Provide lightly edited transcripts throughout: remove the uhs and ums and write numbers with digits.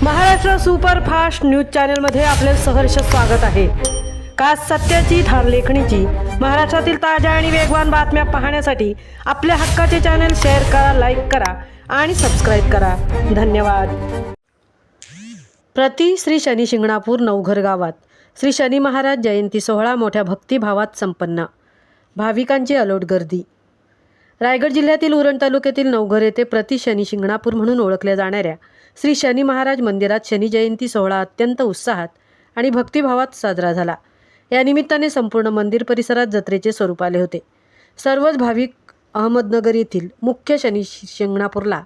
Maharashtra superfast news चॅनलमध्ये आपले सहर्ष स्वागत आहे। खास सत्याची धार लेखणीची महाराष्ट्रातील ताज्या आणि वेगवान बातम्या पाहण्यासाठी आपल्या हक्काचे चॅनल शेअर करा, लाईक करा आणि सबस्क्राईब करा। धन्यवाद। प्रति श्री शनी शिंगणापूर नवघर गावात श्री शनी महाराज जयंती सोहळा मोठ्या भक्तिभावात संपन्न। भाविकांची अलोट गर्दी। रायगड जिल्ह्यातील उरण तालुक्यातील नवघर येथे प्रति शनी शिंगणापूर म्हणून ओळखल्या जाणाऱ्या श्री शनी महाराज मंदिरात शनी जयंती सोहळा अत्यंत उत्साहात आणि भक्तिभावात साजरा झाला। या निमित्ताने संपूर्ण मंदिर परिसरात जत्रेचे स्वरूप आले होते। सर्वच भाविक अहमदनगर येथील मुख्य शनी शिंगणापूरला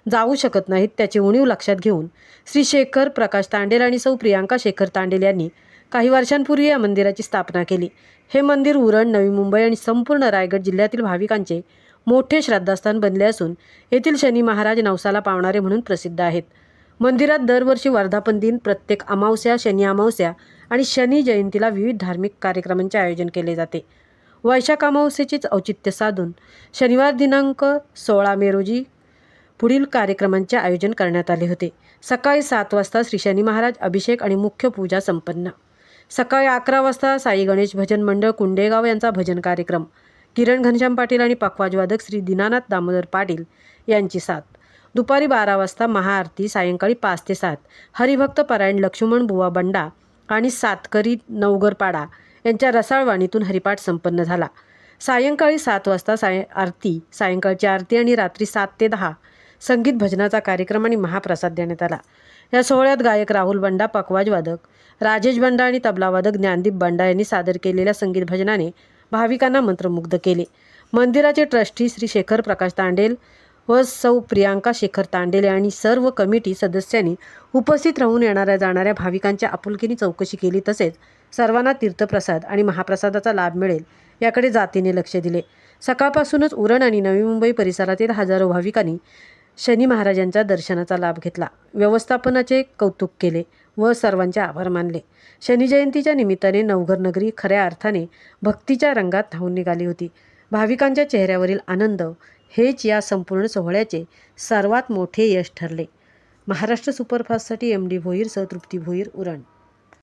जाऊ शकत नाहीत, त्याची उणीव लक्षात घेऊन श्री शेखर प्रकाश तांडेल आणि सौ प्रियांका शेखर तांडेल यांनी काही वर्षांपूर्वी या मंदिराची स्थापना केली। हे मंदिर उरण, नवी मुंबई आणि संपूर्ण रायगड जिल्ह्यातील भाविकांचे मोठे श्रद्धास्थान बनले असून येथील शनी महाराज नवसाला पावणारे म्हणून प्रसिद्ध आहेत। मंदिरात दरवर्षी वर्धापन दिन, प्रत्येक अमावस्या, शनी अमावस्या आणि शनी जयंतीला विविध धार्मिक कार्यक्रमांचे आयोजन केले जाते। वैशाख अमावस्येचेच औचित्य साधून शनिवार दिनांक 16 मे रोजी पुढील कार्यक्रमांचे आयोजन करण्यात आले होते। सकाळी 7 वाजता श्री शनी महाराज अभिषेक आणि मुख्य पूजा संपन्न। सकाळी 11 वाजता साई गणेश भजन मंडळ कुंडेगाव यांचा भजन कार्यक्रम, किरण घनश्याम पाटील आणि पखवाजवादक श्री दीनानाथ दामोदर पाटील यांची साथ। दुपारी 12 वाजता महाआरती, सायंकाळी 5 ते 7 हरिभक्त पारायण लक्ष्मण बुवा बंडा आणि सातकरी नवगरपाडा यांच्या रसाळ वाणीतून हरिपाठ संपन्न झाला। सायंकाळी 7 वाजता आरती, सायंकाळची आरती आणि रात्री 7 ते 10 संगीत भजनाचा कार्यक्रम आणि महाप्रसाद देण्यात आला। या सोहळ्यात गायक राहुल बंडा, पखवाजवादक राजेश बंडा आणि तबलावादक ज्ञानदीप बंडा यांनी सादर केलेल्या संगीत भजनाने भाविकांना मंत्रमुग्ध केले। मंदिराचे ट्रस्टी श्री शेखर प्रकाश तांडेल व सौ प्रियांका शेखर तांडेल आणि सर्व कमिटी सदस्यांनी उपस्थित राहून येणाऱ्या जाणाऱ्या भाविकांच्या आपुलकीने चौकशी केली, तसेच सर्वांना तीर्थप्रसाद आणि महाप्रसादाचा लाभ मिळेल याकडे जातीने लक्ष दिले। सकाळपासूनच उरण आणि नवी मुंबई परिसरातील हजारो भाविकांनी शनी महाराजांच्या दर्शनाचा लाभ घेतला, व्यवस्थापनाचे कौतुक केले व सर्वांचे आभार मानले। शनी जयंतीच्या निमित्ताने नवघर नगरी खऱ्या अर्थाने भक्तीच्या रंगात न्हाऊन निघाली होती। भाविकांच्या चेहऱ्यावरील आनंद हेच या संपूर्ण सोहळ्याचे सर्वात मोठे यश ठरले। महाराष्ट्र सुपरफास्टसाठी MD भोईर सह तृप्ती भोईर, उरण।